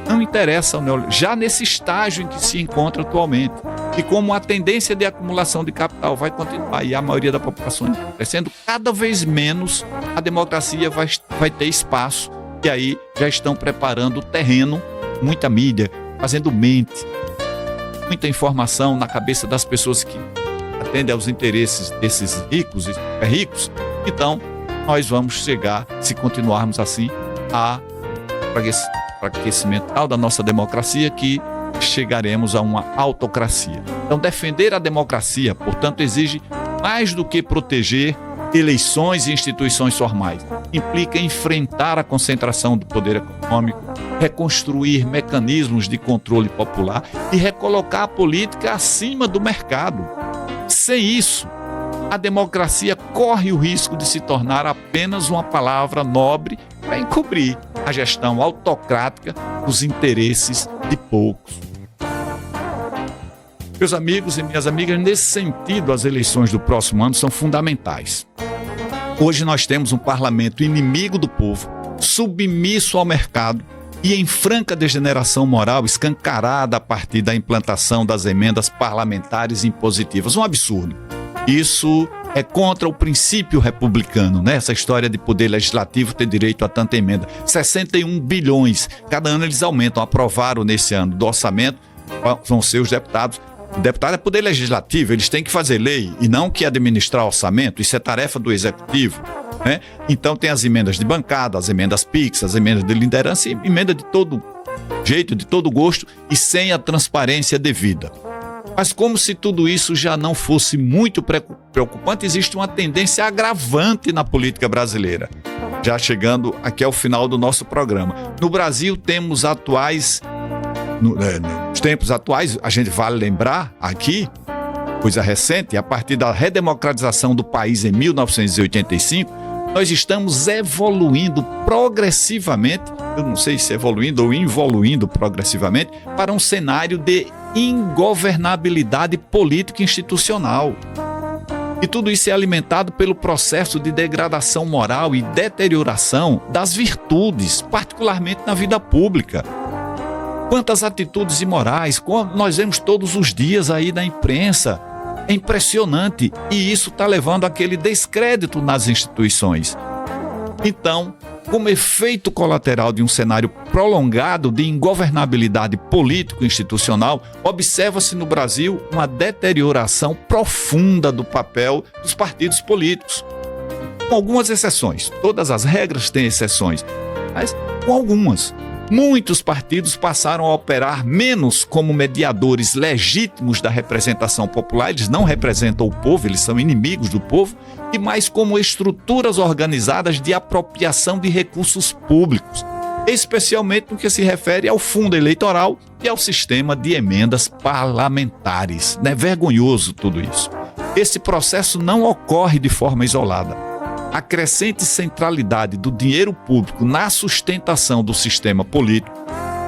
não interessa ao neoliberalismo, já nesse estágio em que se encontra atualmente. E como a tendência de acumulação de capital vai continuar e a maioria da população crescendo, cada vez menos a democracia vai ter espaço. E aí já estão preparando o terreno, muita mídia, fazendo mente, muita informação na cabeça das pessoas que atendem aos interesses desses ricos e super ricos. Então, nós vamos chegar, se continuarmos assim, a enfraquecimento tal da nossa democracia que chegaremos a uma autocracia. Então, defender a democracia, portanto, exige mais do que proteger eleições e instituições formais. Implica enfrentar a concentração do poder econômico, reconstruir mecanismos de controle popular e recolocar a política acima do mercado. Sem isso, a democracia corre o risco de se tornar apenas uma palavra nobre para encobrir a gestão autocrática dos interesses de poucos. Meus amigos e minhas amigas, nesse sentido, as eleições do próximo ano são fundamentais. Hoje nós temos um parlamento inimigo do povo, submisso ao mercado e em franca degeneração moral escancarada a partir da implantação das emendas parlamentares impositivas. Um absurdo. Isso é contra o princípio republicano, né? Essa história de poder legislativo ter direito a tanta emenda. 61 bilhões. Cada ano eles aumentam. Aprovaram nesse ano do orçamento, vão ser os deputados. O deputado é poder legislativo, eles têm que fazer lei e não que administrar orçamento. Isso é tarefa do executivo, né? Então tem as emendas de bancada, as emendas PIX, as emendas de liderança e emenda de todo jeito, de todo gosto e sem a transparência devida. Mas como se tudo isso já não fosse muito preocupante, existe uma tendência agravante na política brasileira. Já chegando aqui ao final do nosso programa. No Brasil temos nos tempos atuais, a gente vale lembrar aqui, coisa recente, a partir da redemocratização do país em 1985, nós estamos evoluindo progressivamente, eu não sei se evoluindo ou involuindo progressivamente, para um cenário de ingovernabilidade política e institucional. E tudo isso é alimentado pelo processo de degradação moral e deterioração das virtudes, particularmente na vida pública. Quantas atitudes imorais nós vemos todos os dias aí na imprensa. É impressionante e isso está levando àquele descrédito nas instituições. Então, como efeito colateral de um cenário prolongado de ingovernabilidade político-institucional, observa-se no Brasil uma deterioração profunda do papel dos partidos políticos. Com algumas exceções, todas as regras têm exceções, mas com algumas. Muitos partidos passaram a operar menos como mediadores legítimos da representação popular, eles não representam o povo, eles são inimigos do povo, e mais como estruturas organizadas de apropriação de recursos públicos, especialmente no que se refere ao fundo eleitoral e ao sistema de emendas parlamentares. É vergonhoso tudo isso. Esse processo não ocorre de forma isolada. A crescente centralidade do dinheiro público na sustentação do sistema político,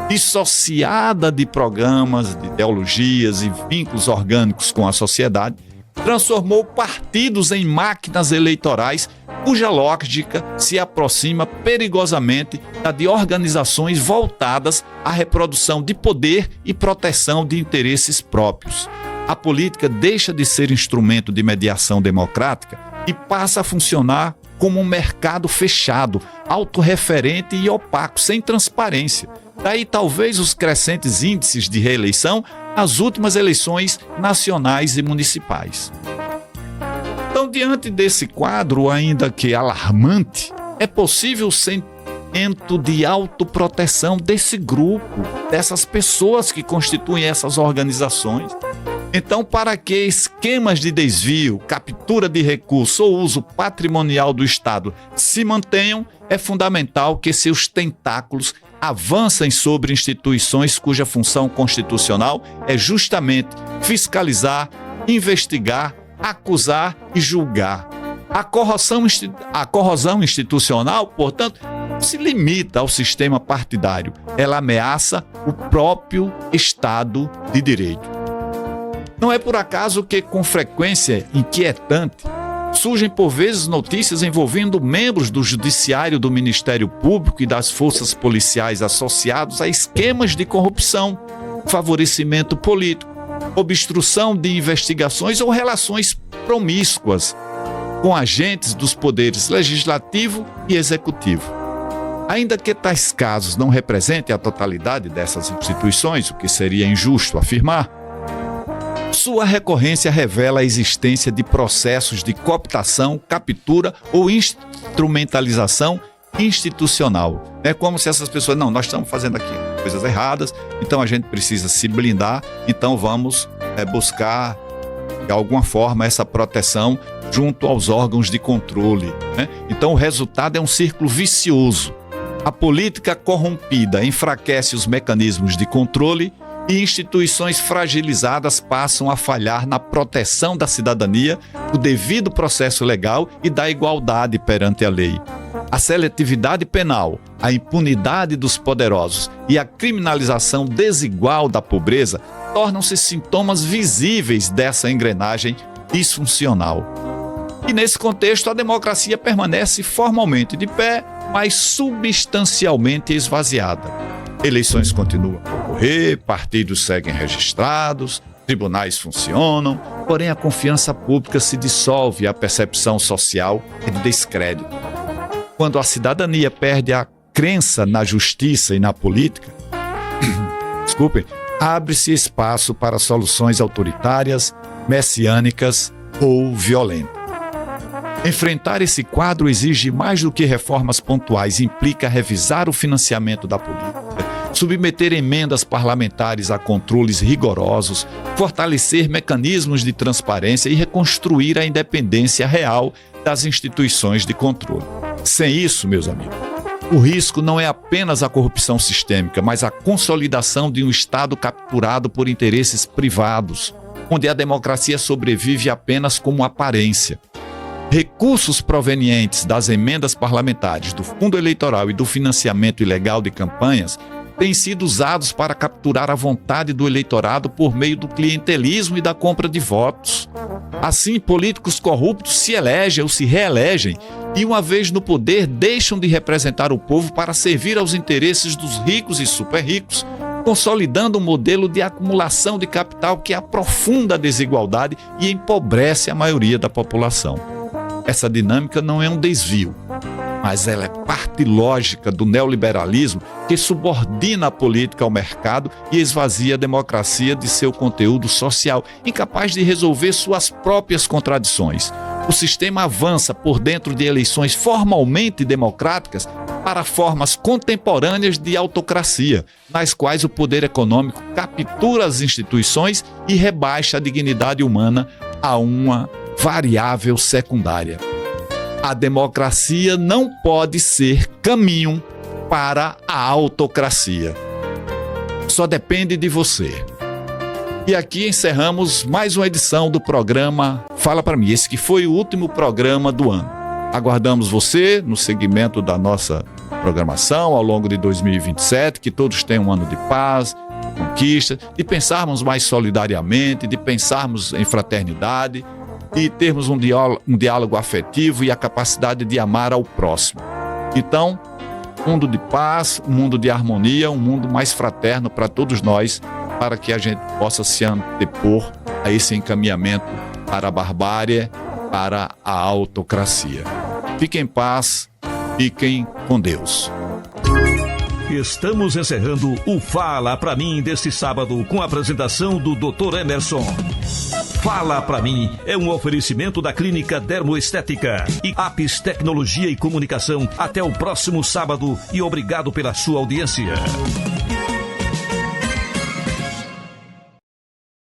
dissociada de programas, de ideologias e vínculos orgânicos com a sociedade, transformou partidos em máquinas eleitorais cuja lógica se aproxima perigosamente da de organizações voltadas à reprodução de poder e proteção de interesses próprios. A política deixa de ser instrumento de mediação democrática e passa a funcionar como um mercado fechado, autorreferente e opaco, sem transparência. Daí talvez os crescentes índices de reeleição nas últimas eleições nacionais e municipais. Então, diante desse quadro, ainda que alarmante, é possível o sentimento de autoproteção desse grupo, dessas pessoas que constituem essas organizações. Então, para que esquemas de desvio, captura de recursos ou uso patrimonial do Estado se mantenham, é fundamental que seus tentáculos avancem sobre instituições cuja função constitucional é justamente fiscalizar, investigar, acusar e julgar. A corrosão institucional, portanto, não se limita ao sistema partidário. Ela ameaça o próprio Estado de Direito. Não é por acaso que, com frequência inquietante, surgem por vezes notícias envolvendo membros do Judiciário, do Ministério Público e das forças policiais associados a esquemas de corrupção, favorecimento político, obstrução de investigações ou relações promíscuas com agentes dos poderes legislativo e executivo. Ainda que tais casos não representem a totalidade dessas instituições, o que seria injusto afirmar, sua recorrência revela a existência de processos de cooptação, captura ou instrumentalização institucional, É como se essas pessoas, não, nós estamos fazendo aqui coisas erradas, então a gente precisa se blindar, então vamos buscar de alguma forma essa proteção junto aos órgãos de controle, né? Então o resultado é um círculo vicioso. A política corrompida enfraquece os mecanismos de controle e instituições fragilizadas passam a falhar na proteção da cidadania, do devido processo legal e da igualdade perante a lei. A seletividade penal, a impunidade dos poderosos e a criminalização desigual da pobreza tornam-se sintomas visíveis dessa engrenagem disfuncional. E nesse contexto, a democracia permanece formalmente de pé, mas substancialmente esvaziada. Eleições continuam a ocorrer, partidos seguem registrados, tribunais funcionam, porém a confiança pública se dissolve e a percepção social é de descrédito. Quando a cidadania perde a crença na justiça e na política, abre-se espaço para soluções autoritárias, messiânicas ou violentas. Enfrentar esse quadro exige mais do que reformas pontuais, implica revisar o financiamento da política, submeter emendas parlamentares a controles rigorosos, fortalecer mecanismos de transparência e reconstruir a independência real das instituições de controle. Sem isso, meus amigos, o risco não é apenas a corrupção sistêmica, mas a consolidação de um Estado capturado por interesses privados, onde a democracia sobrevive apenas como aparência. Recursos provenientes das emendas parlamentares, do fundo eleitoral e do financiamento ilegal de campanhas têm sido usados para capturar a vontade do eleitorado por meio do clientelismo e da compra de votos. Assim, políticos corruptos se elegem ou se reelegem e, uma vez no poder, deixam de representar o povo para servir aos interesses dos ricos e super-ricos, consolidando um modelo de acumulação de capital que aprofunda a desigualdade e empobrece a maioria da população. Essa dinâmica não é um desvio, mas ela é parte lógica do neoliberalismo que subordina a política ao mercado e esvazia a democracia de seu conteúdo social, incapaz de resolver suas próprias contradições. O sistema avança por dentro de eleições formalmente democráticas para formas contemporâneas de autocracia, nas quais o poder econômico captura as instituições e rebaixa a dignidade humana a uma variável secundária. A democracia não pode ser caminho para a autocracia. Só depende de você. E aqui encerramos mais uma edição do programa Fala Pra Mim, esse que foi o último programa do ano. Aguardamos você no segmento da nossa programação ao longo de 2027, que todos tenham um ano de paz, conquista, de pensarmos mais solidariamente, de pensarmos em fraternidade, e termos um diálogo afetivo e a capacidade de amar ao próximo. Então, um mundo de paz, um mundo de harmonia, um mundo mais fraterno para todos nós, para que a gente possa se antepor a esse encaminhamento para a barbárie, para a autocracia. Fiquem em paz, fiquem com Deus. Estamos encerrando o Fala Pra Mim deste sábado com a apresentação do Dr. Emerson. Fala Pra Mim é um oferecimento da Clínica Dermoestética e Apis Tecnologia e Comunicação. Até o próximo sábado e obrigado pela sua audiência.